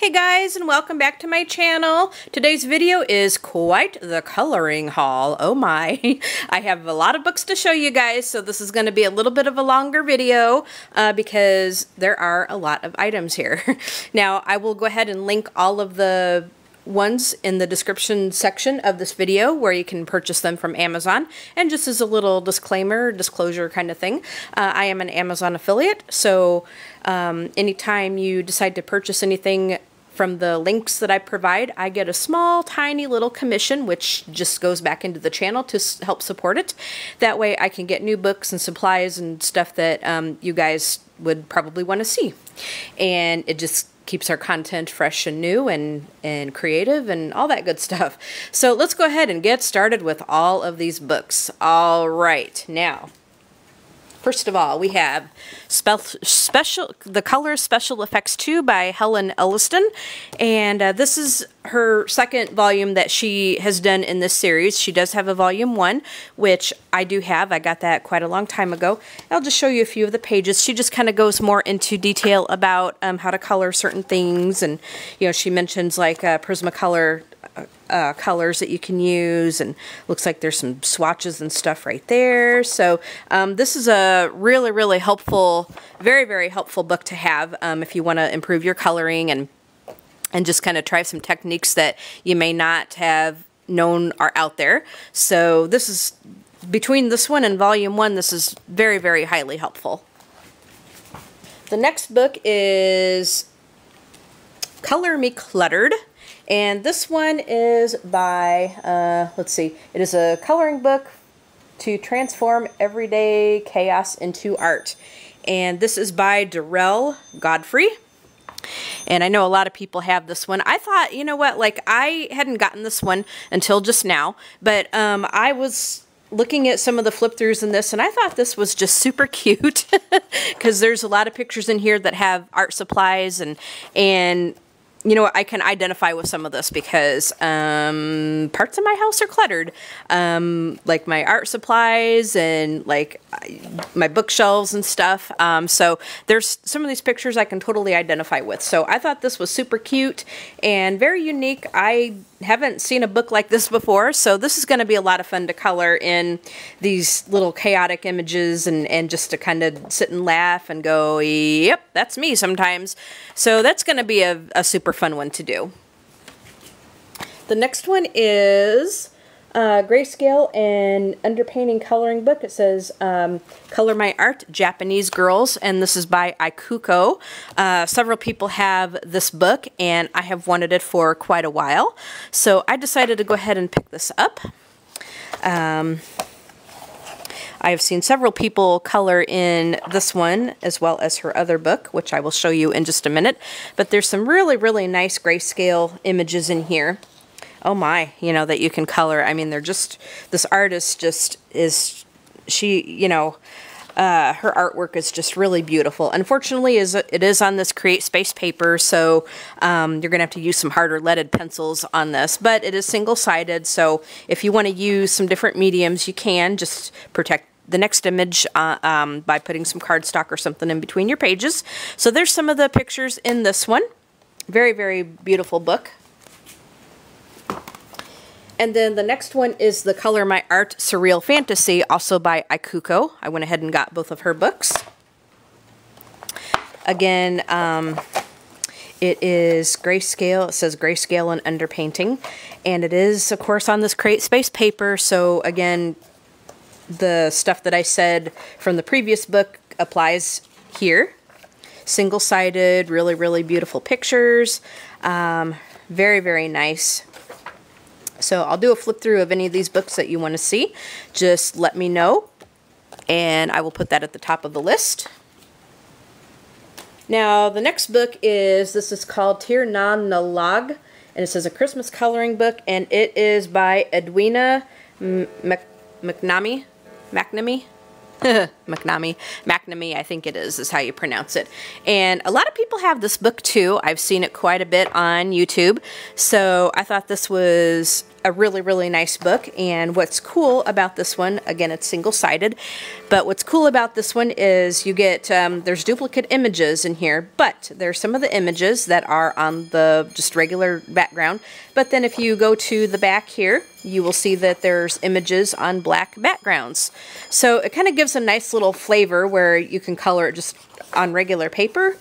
Hey guys, and welcome back to my channel. Today's video is quite the coloring haul. Oh my. I have a lot of books to show you guys, so this is going to be a little bit of a longer video because there are a lot of items here. Now, I will go ahead and link all of the ones in the description section of this video where you can purchase them from Amazon. And just as a little disclaimer, disclosure kind of thing, I am an Amazon affiliate, so anytime you decide to purchase anything from the links that I provide, I get a small, tiny little commission, which just goes back into the channel to help support it. That way I can get new books and supplies and stuff that you guys would probably want to see. And it just keeps our content fresh and new and creative and all that good stuff. So let's go ahead and get started with all of these books. All right, now, first of all, we have The Colorist Special Effects 2 by Helen Elliston, and this is her second volume that she has done in this series. She does have a volume 1, which I do have. I got that quite a long time ago. I'll just show you a few of the pages. She just kind of goes more into detail about how to color certain things, and she mentions like Prismacolor colors that you can use, and looks like there's some swatches and stuff right there. So this is a really helpful, very helpful book to have if you want to improve your coloring and just kind of try some techniques that you may not have known are out there. So this is, between this one and volume 1, this is very highly helpful. The next book is Me Cluttered. And this one is by, let's see, it is a coloring book to transform everyday chaos into art. And this is by Durell, Godfrey. And I know a lot of people have this one. I thought, you know what, like I hadn't gotten this one until just now, but I was looking at some of the flip-throughs in this, and I thought this was just super cute because there's a lot of pictures in here that have art supplies and you know, I can identify with some of this because parts of my house are cluttered, like my art supplies and like my bookshelves and stuff. So there's some of these pictures I can totally identify with. So I thought this was super cute and very unique. I haven't seen a book like this before, so this is going to be a lot of fun to color in these little chaotic images and just to kind of sit and laugh and go, yep, that's me sometimes. So that's going to be a super fun one to do. The next one is Grayscale and Underpainting Coloring Book. It says Color My Art, Japanese Girls, and this is by Ikuko. Several people have this book, and I have wanted it for quite a while, so I decided to go ahead and pick this up. I have seen several people color in this one as well as her other book, which I will show you in just a minute, but there's some really nice grayscale images in here. Oh my, that you can color. I mean, they're just, this artist just is, she, her artwork is just really beautiful. Unfortunately, it is on this Create Space paper, so you're going to have to use some harder leaded pencils on this, but it is single-sided, so if you want to use some different mediums, you can. Just protect the next image by putting some cardstock or something in between your pages. So there's some of the pictures in this one. Very beautiful book. And then the next one is the Color My Art Surreal Fantasy, also by Ikuko. I went ahead and got both of her books. Again, it is grayscale. It says Grayscale and Underpainting. And it is, of course, on this Create Space paper. So again, the stuff that I said from the previous book applies here. Single-sided, really beautiful pictures. Very nice. So I'll do a flip through of any of these books that you want to see. Just let me know, and I will put that at the top of the list. Now, the next book is, this is called Non Analogue, and it says a Christmas coloring book, and it is by Edwina McNamee. McNamee, I think it is how you pronounce it. And a lot of people have this book too. I've seen it quite a bit on YouTube. So I thought this was a really, really nice book. And what's cool about this one, again, it's single-sided, but what's cool about this one is you get, there's duplicate images in here, but there's some of the images that are on the just regular background. But then if you go to the back here, you will see that there's images on black backgrounds. So it kind of gives a nice little flavor where you can color it just on regular paper,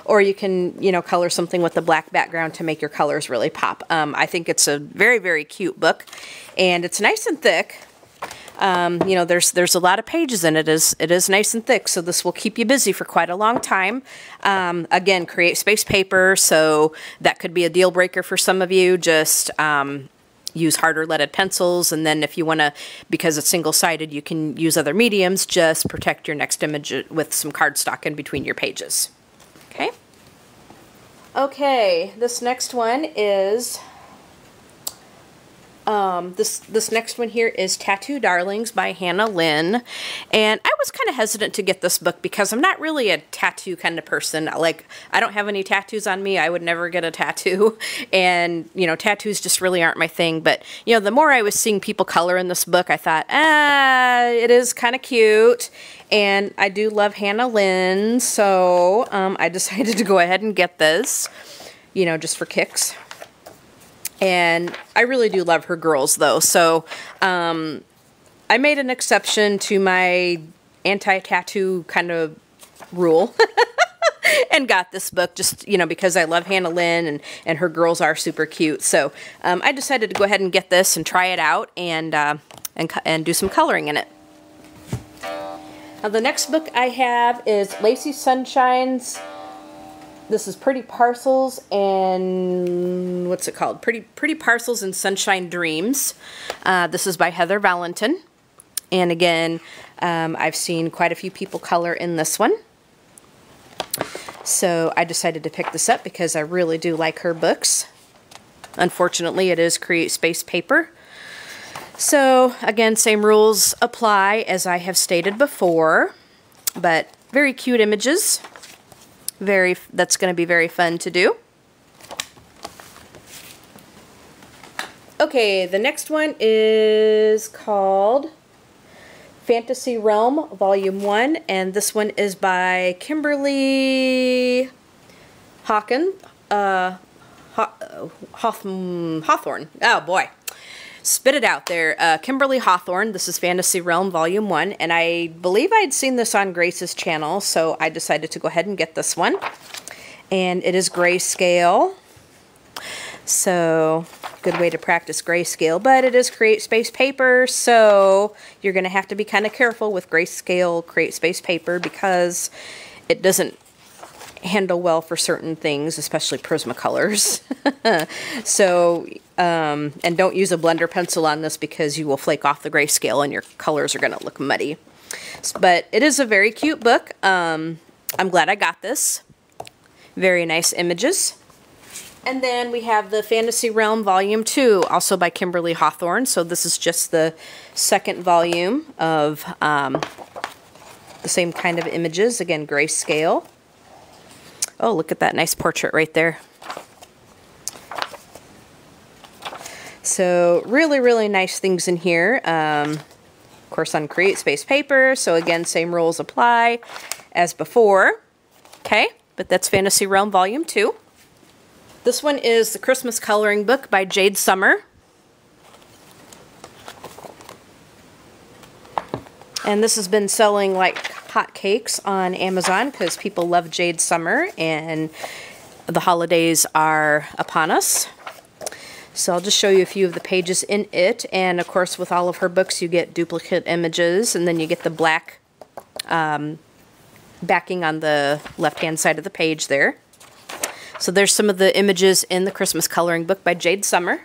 or you can, you know, color something with the black background to make your colors really pop. I think it's a very, very cute book, and it's nice and thick. You know, there's a lot of pages in it. It is nice and thick, so this will keep you busy for quite a long time. Again, create space paper, so that could be a deal breaker for some of you. Just use harder leaded pencils, and then if you want to, because it's single-sided, you can use other mediums. Just protect your next image with some cardstock in between your pages. Okay. Okay, this next one is this next one here is Tattoo Darlings by Hannah Lynn. And I was kind of hesitant to get this book because I'm not really a tattoo kind of person. Like, I don't have any tattoos on me. I would never get a tattoo. And, you know, tattoos just really aren't my thing. But, you know, the more I was seeing people color in this book, I thought, it is kind of cute. And I do love Hannah Lynn, so I decided to go ahead and get this, you know, just for kicks. And I really do love her girls, though. So I made an exception to my anti-tattoo kind of rule and got this book just, you know, because I love Hannah Lynn and her girls are super cute. So I decided to go ahead and get this and try it out and do some coloring in it. Now the next book I have is Lacey Sunshine's. This is Pretty Parcels and, what's it called? Pretty Parcels and Sunshine Dreams. This is by Heather Valentin. And again, I've seen quite a few people color in this one. So I decided to pick this up because I really do like her books. Unfortunately, it is Create Space paper. So again, same rules apply as I have stated before, but very cute images. That's going to be very fun to do. Okay, the next one is called Fantasy Realm Volume 1, and this one is by Kimberly Hawthorne. Oh boy. Spit it out there. Kimberly Hawthorne. This is Fantasy Realm Volume 1, and I believe I'd seen this on Grace's channel, so I decided to go ahead and get this one. And it is Grayscale. So, good way to practice Grayscale, but it is Create Space paper, so you're going to have to be kind of careful with Grayscale Create Space paper because it doesn't handle well for certain things, especially Prismacolors. So, and don't use a blender pencil on this because you will flake off the grayscale and your colors are going to look muddy. But it is a very cute book. I'm glad I got this. Very nice images. And then we have the Fantasy Realm Volume 2, also by Kimberly Hawthorne. So this is just the second volume of the same kind of images. Again, grayscale. Oh, look at that nice portrait right there. So really, really nice things in here. Of course, on Create Space paper. So again, same rules apply as before. Okay, but that's Fantasy Realm Volume 2. This one is the Christmas Coloring Book by Jade Summer. And this has been selling like hotcakes on Amazon because people love Jade Summer and the holidays are upon us. So I'll just show you a few of the pages in it. And of course, with all of her books, you get duplicate images and then you get the black backing on the left-hand side of the page there. So there's some of the images in the Christmas Coloring Book by Jade Summer.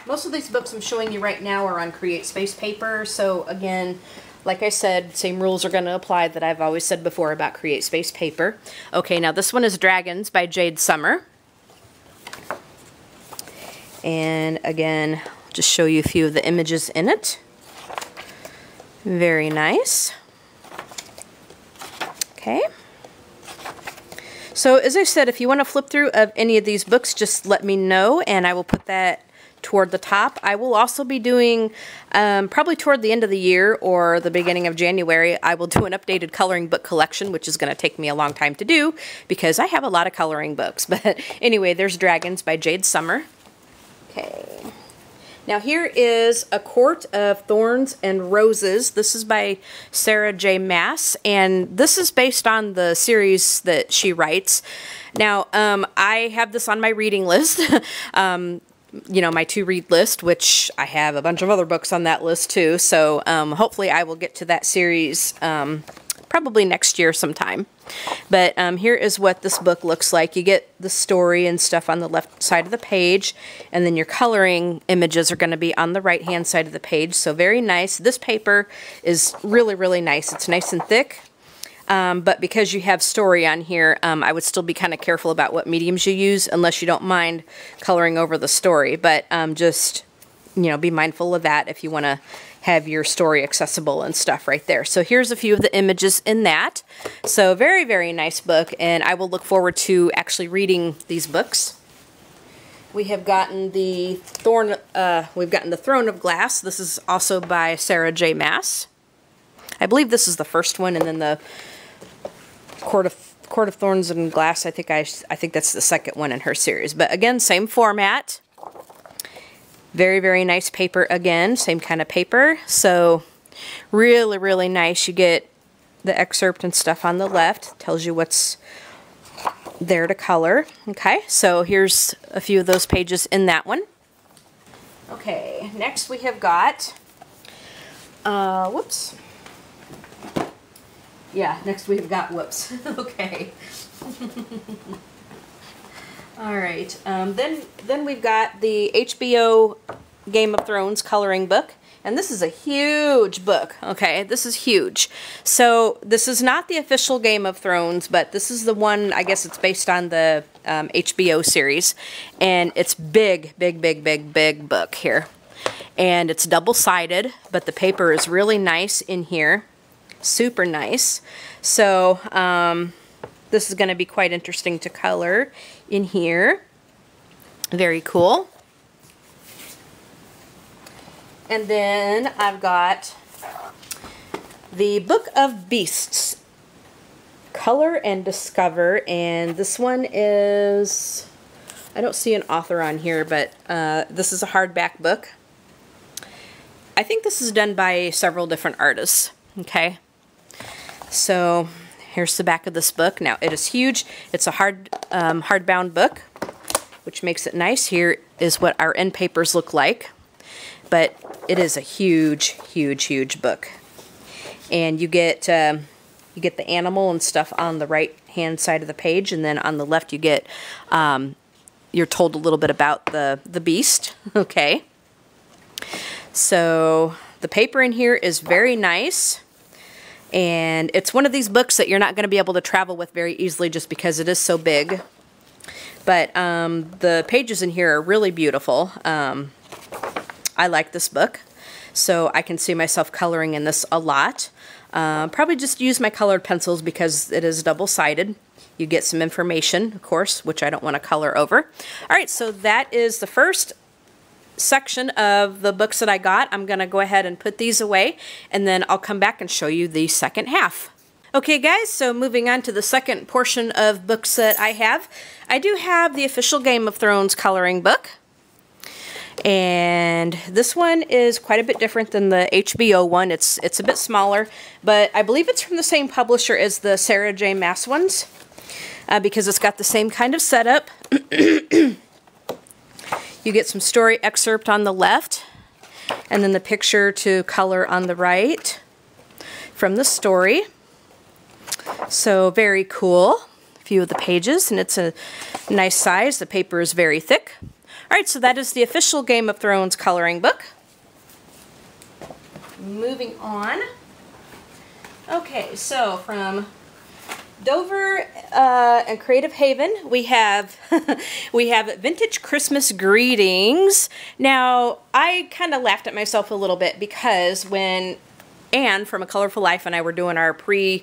Most of these books I'm showing you right now are on Create Space paper. So again, like I said, same rules are going to apply that I've always said before about Create Space paper. Okay, now this one is Dragons by Jade Summer. And again, just show you a few of the images in it. Very nice. Okay. So as I said, if you want to flip through of any of these books, just let me know and I will put that toward the top. I will also be doing, probably toward the end of the year or the beginning of January, I will do an updated coloring book collection, which is going to take me a long time to do because I have a lot of coloring books. But anyway, there's Dragons by Jade Summer. Okay. Now here is A Court of Thorns and Roses. This is by Sarah J. Maas, and this is based on the series that she writes. Now, I have this on my reading list, you know, my to-read list, which I have a bunch of other books on that list too, so hopefully I will get to that series probably next year sometime. But here is what this book looks like. You get the story and stuff on the left side of the page, and then your coloring images are going to be on the right-hand side of the page, so very nice. This paper is really, really nice. It's nice and thick, but because you have story on here, I would still be kind of careful about what mediums you use, unless you don't mind coloring over the story, but just, you know, be mindful of that if you want to have your story accessible and stuff right there. So here's a few of the images in that. So very, very nice book, and I will look forward to actually reading these books. We have gotten the Throne of Glass. This is also by Sarah J. Maas. I believe this is the first one, and then the Court of Thorns and Glass, I think that's the second one in her series. But again, same format. Very, very nice paper again, same kind of paper. So really, really nice. You get the excerpt and stuff on the left. Tells you what's there to color. Okay, so here's a few of those pages in that one. Okay, next we have got, whoops. Yeah, next we've got, whoops. Okay. Alright, then we've got the HBO Game of Thrones coloring book, and this is a huge book, okay? This is huge. So this is not the official Game of Thrones, but this is the one, I guess it's based on the HBO series, and it's big, big, big, big, big book here. And it's double-sided, but the paper is really nice in here. Super nice. So, this is going to be quite interesting to color in here. Very cool. And then I've got the Book of Beasts, Color and Discover, and this one is, I don't see an author on here, but this is a hardback book. I think this is done by several different artists, okay? So here's the back of this book. Now, it is huge. It's a hardbound book, which makes it nice. Here is what our end papers look like. But it is a huge, huge, huge book. And you get the animal and stuff on the right-hand side of the page, and then on the left you get, you're told a little bit about the beast, okay? So the paper in here is very nice. And it's one of these books that you're not going to be able to travel with very easily just because it is so big. But the pages in here are really beautiful. I like this book, so I can see myself coloring in this a lot. Probably just use my colored pencils because it is double-sided. You get some information, of course, which I don't want to color over. All right, so that is the first section of the books that I got. I'm going to go ahead and put these away, and then I'll come back and show you the second half. Okay guys, so moving on to the second portion of books that I have. I do have the official Game of Thrones coloring book. And this one is quite a bit different than the HBO one. It's a bit smaller, but I believe it's from the same publisher as the Sarah J. Maas ones, because it's got the same kind of setup. You get some story excerpt on the left, and then the picture to color on the right from the story. So very cool. A few of the pages, and it's a nice size. The paper is very thick. Alright, so that is the official Game of Thrones coloring book. Moving on. Okay, so from Dover and Creative Haven, we have we have Vintage Christmas Greetings. Now, I kind of laughed at myself a little bit because when Anne from A Colorful Life and I were doing our pre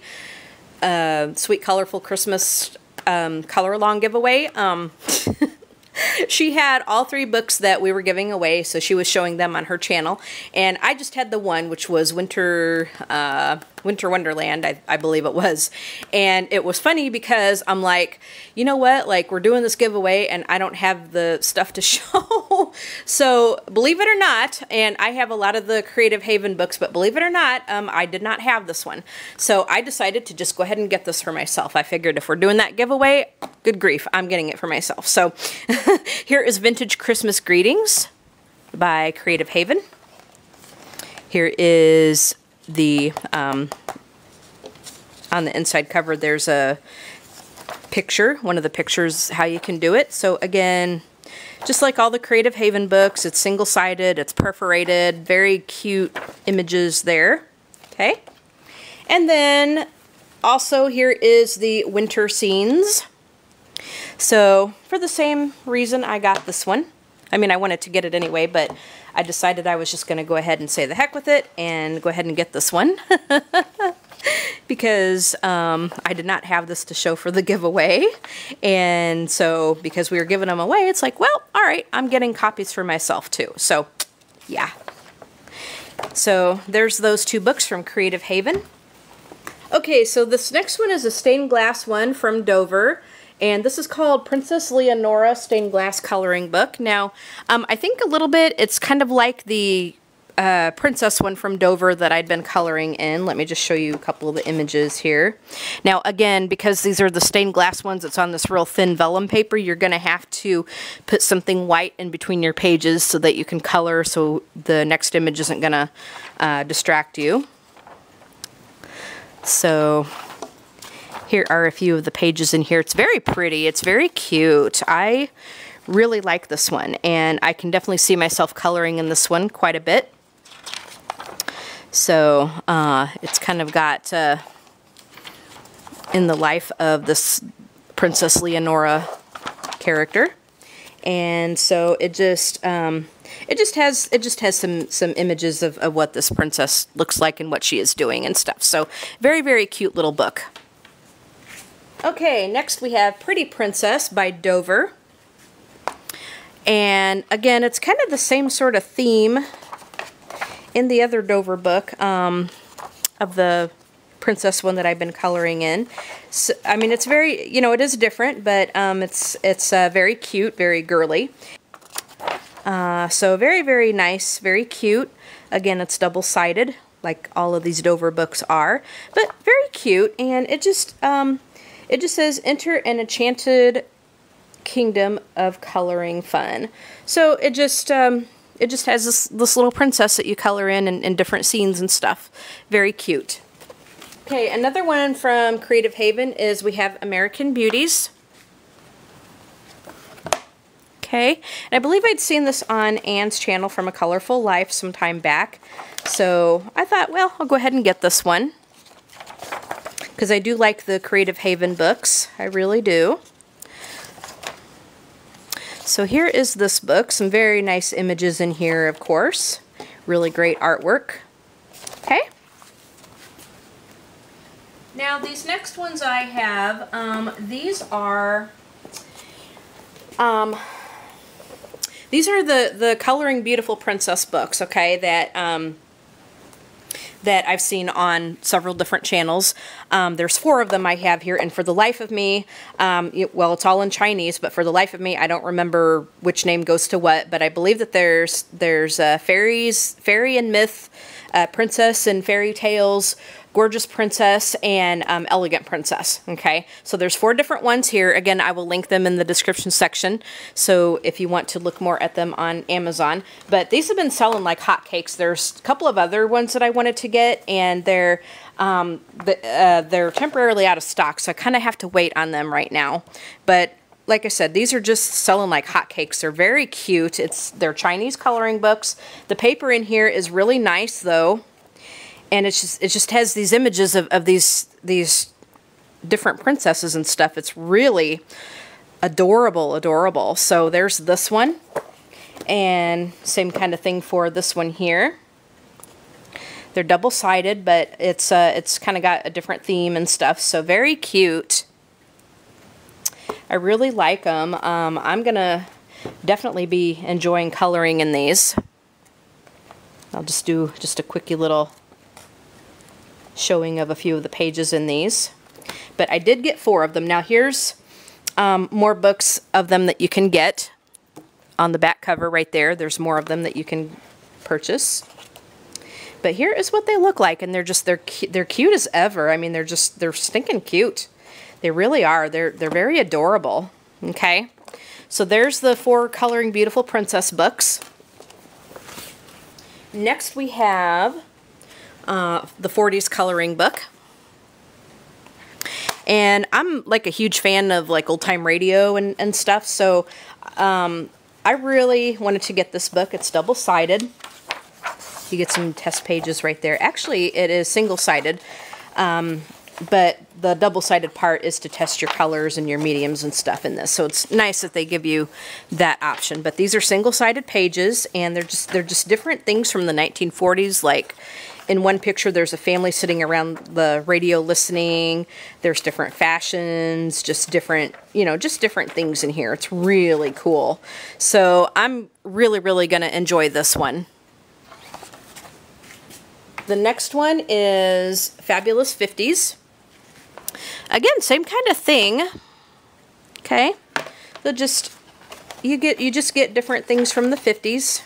Sweet Colorful Christmas color along giveaway. She had all 3 books that we were giving away, so she was showing them on her channel, and I just had the one, which was Winter Wonderland, I believe it was. And it was funny because I'm like, you know what, like, we're doing this giveaway and I don't have the stuff to show. So believe it or not, and I have a lot of the Creative Haven books, but believe it or not, I did not have this one. So I decided to just go ahead and get this for myself. I figured if we're doing that giveaway, good grief, I'm getting it for myself. So here is Vintage Christmas Greetings by Creative Haven. Here is the, on the inside cover, there's a picture, one of the pictures, how you can do it. So again, just like all the Creative Haven books, it's single-sided, it's perforated, very cute images there. Okay. And then also here is the winter scenes. So for the same reason I got this one. I mean, I wanted to get it anyway, but I decided I was just going to go ahead and say the heck with it and go ahead and get this one. Because I did not have this to show for the giveaway. And so because we were giving them away, it's like, well, all right, I'm getting copies for myself too. So yeah. So there's those 2 books from Creative Haven. Okay, so this next one is a stained glass one from Dover. And this is called Princess Leonora Stained Glass Coloring Book. Now, I think a little bit, it's kind of like the princess one from Dover that I'd been coloring in. Let me just show you a couple of the images here. Now, again, because these are the stained glass ones, it's on this real thin vellum paper, you're going to have to put something white in between your pages so that you can color so the next image isn't going to distract you. So here are a few of the pages in here. It's very pretty. It's very cute. I really like this one, and I can definitely see myself coloring in this one quite a bit. So it's kind of got in the life of this Princess Leonora character, and so it just has some images of what this princess looks like and what she is doing and stuff. So very, very cute little book. Okay, next we have Pretty Princess by Dover. And again, it's kind of the same sort of theme in the other Dover book of the princess one that I've been coloring in. So, I mean, it's very, you know, it is different, but it's very cute, very girly. So very, very nice, very cute. Again, it's double-sided, like all of these Dover books are, but very cute. And it just says, enter an enchanted kingdom of coloring fun. So it just has this little princess that you color in different scenes and stuff. Very cute. Okay, another one from Creative Haven is we have American Beauties. Okay, and I believe I'd seen this on Anne's channel from A Colorful Life some time back. So I thought, well, I'll go ahead and get this one, because I do like the Creative Haven books. I really do. So here is this book. Some very nice images in here, of course. Really great artwork. Okay. Now these next ones I have, these are the Coloring Beautiful Princess books, okay, that I've seen on several different channels. There's 4 of them I have here, and for the life of me, well, it's all in Chinese, but for the life of me, I don't remember which name goes to what, but I believe that there's Fairy and Myth, Princess and Fairy Tales, Gorgeous Princess, and Elegant Princess. Okay, so there's 4 different ones here. Again, I will link them in the description section, so if you want to look more at them on Amazon. But these have been selling like hotcakes. There's a couple of other ones that I wanted to get, and they're temporarily out of stock, so I kind of have to wait on them right now. But like I said, these are just selling like hotcakes. They're very cute. They're Chinese coloring books. The paper in here is really nice, though. And it just has these images of these different princesses and stuff. It's really adorable, adorable. So there's this one. And same kind of thing for this one here. They're double-sided, but it's kind of got a different theme and stuff, so very cute. I really like them. I'm going to definitely be enjoying coloring in these. I'll just do just a quickie little showing of a few of the pages in these. But I did get 4 of them. Now here's more books of them that you can get. On the back cover right there, there's more of them that you can purchase. But here is what they look like, and they're cute as ever. I mean, they're stinking cute. They really are. They're very adorable. Okay, so there's the 4 Coloring Beautiful Princess books. Next we have the 40s coloring book. And I'm like a huge fan of like old time radio and stuff, so I really wanted to get this book. It's double-sided. You get some test pages right there. Actually, it is single-sided, but the double-sided part is to test your colors and your mediums and stuff in this. So it's nice that they give you that option. But these are single-sided pages, and they're just different things from the 1940s. Like in one picture, there's a family sitting around the radio listening. There's different fashions, just different, you know, just different things in here. It's really cool. So I'm really, really going to enjoy this one. The next one is Fabulous 50s. Again, same kind of thing. Okay, so you just get different things from the 50s.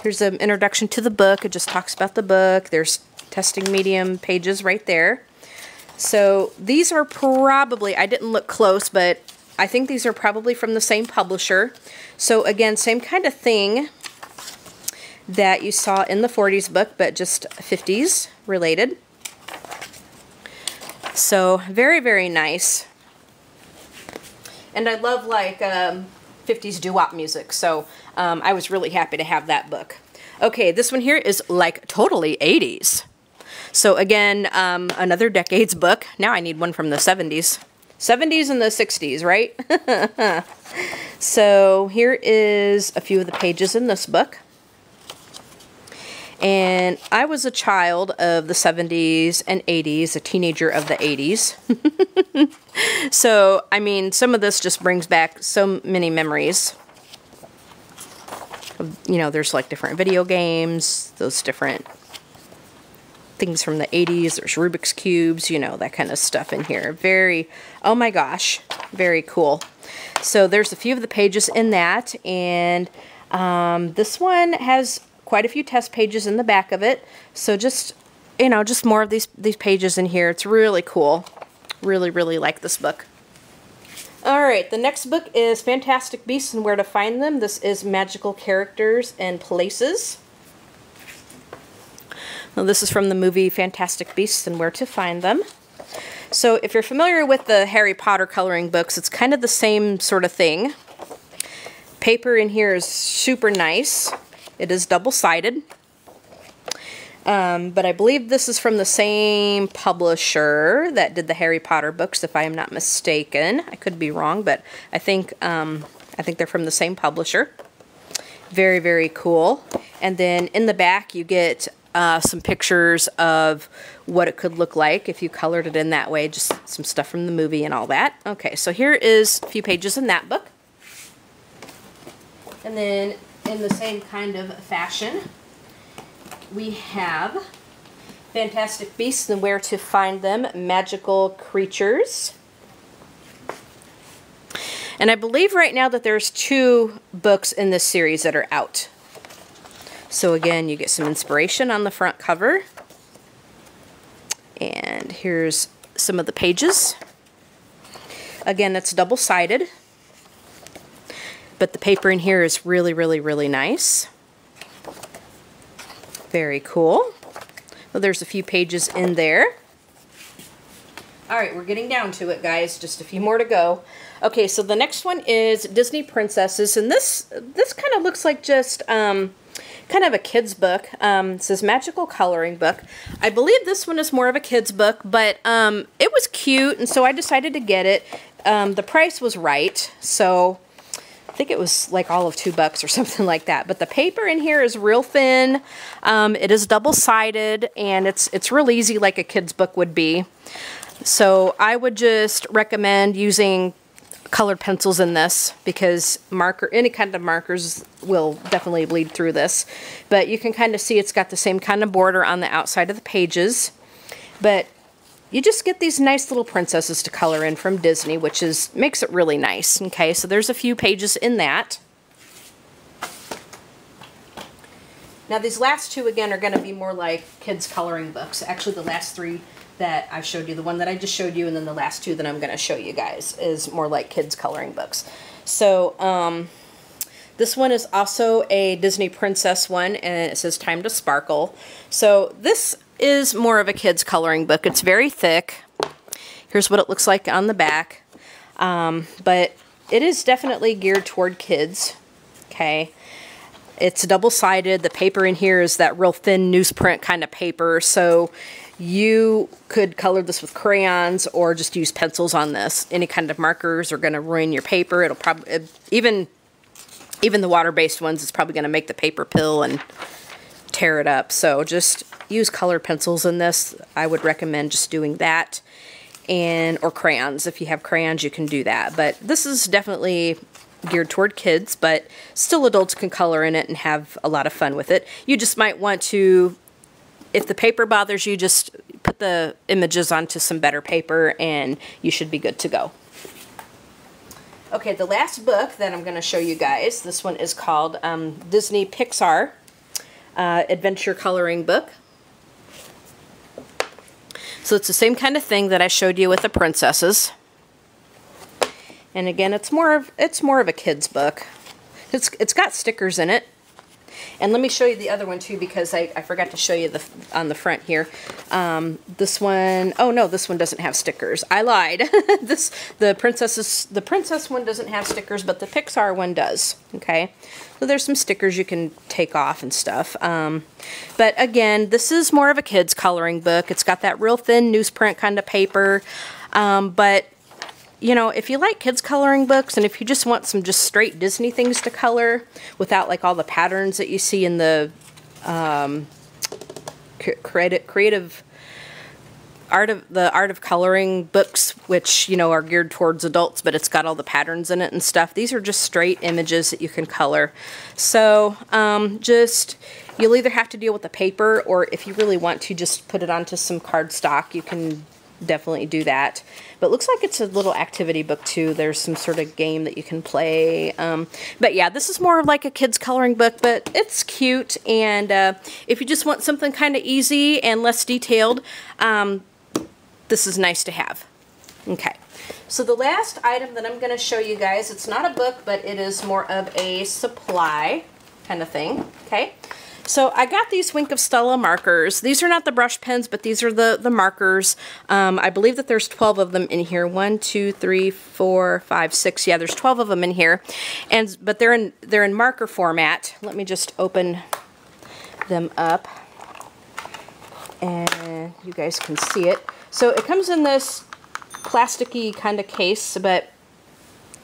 Here's an introduction to the book. It just talks about the book. There's testing medium pages right there. So these are probably, I didn't look close, but I think these are probably from the same publisher. So again, same kind of thing that you saw in the 40s book, but just 50s related. So very, very nice. And I love like 50s doo-wop music, so I was really happy to have that book. Okay, this one here is like totally 80s. So again, another decades book. Now I need one from the 70s. 70s and the 60s, right? So here is a few of the pages in this book. And I was a child of the 70s and 80s, a teenager of the 80s. So, I mean, some of this just brings back so many memories. You know, there's like different video games, those different things from the 80s. There's Rubik's Cubes, you know, that kind of stuff in here. Very, oh my gosh, very cool. So there's a few of the pages in that, and this one has quite a few test pages in the back of it. So just, you know, just more of these pages in here. It's really cool. Really, really like this book. Alright, the next book is Fantastic Beasts and Where to Find Them. This is Magical Characters and Places. Well, this is from the movie Fantastic Beasts and Where to Find Them. So if you're familiar with the Harry Potter coloring books, it's kind of the same sort of thing. Paper in here is super nice. It is double-sided. But I believe this is from the same publisher that did the Harry Potter books, if I am not mistaken. I could be wrong, but I think they're from the same publisher. Very, very cool. And then in the back you get some pictures of what it could look like if you colored it in that way, just some stuff from the movie and all that. Okay, so here is a few pages in that book. And then in the same kind of fashion, we have Fantastic Beasts and Where to Find Them, Magical Creatures. And I believe right now that there's 2 books in this series that are out. So again, you get some inspiration on the front cover. And here's some of the pages. Again, it's double-sided. But the paper in here is really, really, really nice. Very cool. Well, there's a few pages in there. Alright, we're getting down to it, guys. Just a few more to go. Okay, so the next one is Disney Princesses. And this kind of looks like just kind of a kid's book. It says Magical Coloring Book. I believe this one is more of a kid's book, but it was cute, and so I decided to get it. The price was right, so think it was like all of $2 or something like that. But the paper in here is real thin. It is double-sided, and it's real easy like a kid's book would be. So I would just recommend using colored pencils in this, because any kind of markers will definitely bleed through this. But you can kind of see it's got the same kind of border on the outside of the pages. But you just get these nice little princesses to color in from Disney, which makes it really nice. Okay, so there's a few pages in that. Now these last two, again, are going to be more like kids coloring books. Actually, the last three that I showed you, the one that I just showed you, and then the last two that I'm going to show you guys, is more like kids coloring books. So this one is also a Disney princess one, and it says Time to Sparkle. So this is more of a kids coloring book. It's very thick. Here's what it looks like on the back. But it is definitely geared toward kids. Okay. It's double-sided. The paper in here is that real thin newsprint kind of paper. So you could color this with crayons or just use pencils on this. Any kind of markers are going to ruin your paper. It'll probably, even the water-based ones, it's probably going to make the paper pill and tear it up. So just use colored pencils in this. I would recommend just doing that, or crayons. If you have crayons, you can do that. But this is definitely geared toward kids, but still adults can color in it and have a lot of fun with it. You just might want to, if the paper bothers you, just put the images onto some better paper and you should be good to go. Okay, the last book that I'm going to show you guys, this one is called Disney Pixar Adventure Coloring Book. So it's the same kind of thing that I showed you with the princesses. And again, it's more of a kid's book. It's got stickers in it. And let me show you the other one too, because I forgot to show you on the front here. This one, oh no, this one doesn't have stickers. I lied. The princess one doesn't have stickers, but the Pixar one does. Okay, so there's some stickers you can take off and stuff. But again, this is more of a kid's coloring book. It's got that real thin newsprint kind of paper. But you know, if you like kids coloring books, and if you just want some just straight Disney things to color without like all the patterns that you see in the creative art of coloring books, which, you know, are geared towards adults, but it's got all the patterns in it and stuff. These are just straight images that you can color. So you'll either have to deal with the paper, or if you really want to just put it onto some cardstock, you can definitely do that. But it looks like it's a little activity book too. There's some sort of game that you can play. But yeah, this is more of like a kid's coloring book, but it's cute. And if you just want something kind of easy and less detailed, this is nice to have. Okay, so the last item that I'm going to show you guys, it's not a book, but it is more of a supply kind of thing. Okay. So I got these Wink of Stella markers. These are not the brush pens, but these are the markers. I believe that there's 12 of them in here. 1, 2, 3, 4, 5, 6. Yeah, there's 12 of them in here. But they're in marker format. Let me just open them up, and you guys can see it. So it comes in this plasticky kind of case, but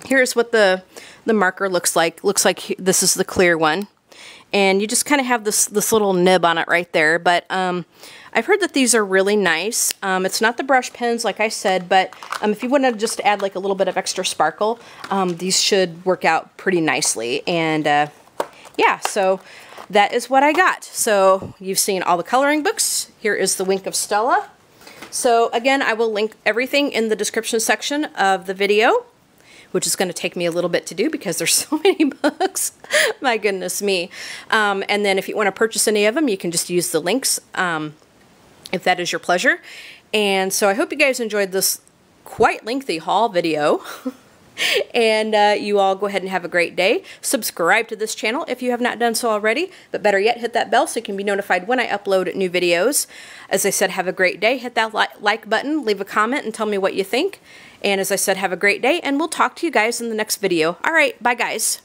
here's what the marker looks like. Looks like this is the clear one. And you just kind of have this little nib on it right there. But I've heard that these are really nice. It's not the brush pens, like I said, but if you want to just add like a little bit of extra sparkle, these should work out pretty nicely. And yeah, so that is what I got. So you've seen all the coloring books. Here is the Wink of Stella. So again, I will link everything in the description section of the video, which is going to take me a little bit to do because there's so many books. My goodness me. And then if you want to purchase any of them, you can just use the links if that is your pleasure. And so I hope you guys enjoyed this quite lengthy haul video. And you all go ahead and have a great day. Subscribe to this channel if you have not done so already. But better yet, hit that bell so you can be notified when I upload new videos. As I said, have a great day. Hit that like button, leave a comment, and tell me what you think. And as I said, have a great day, and we'll talk to you guys in the next video. All right, bye guys.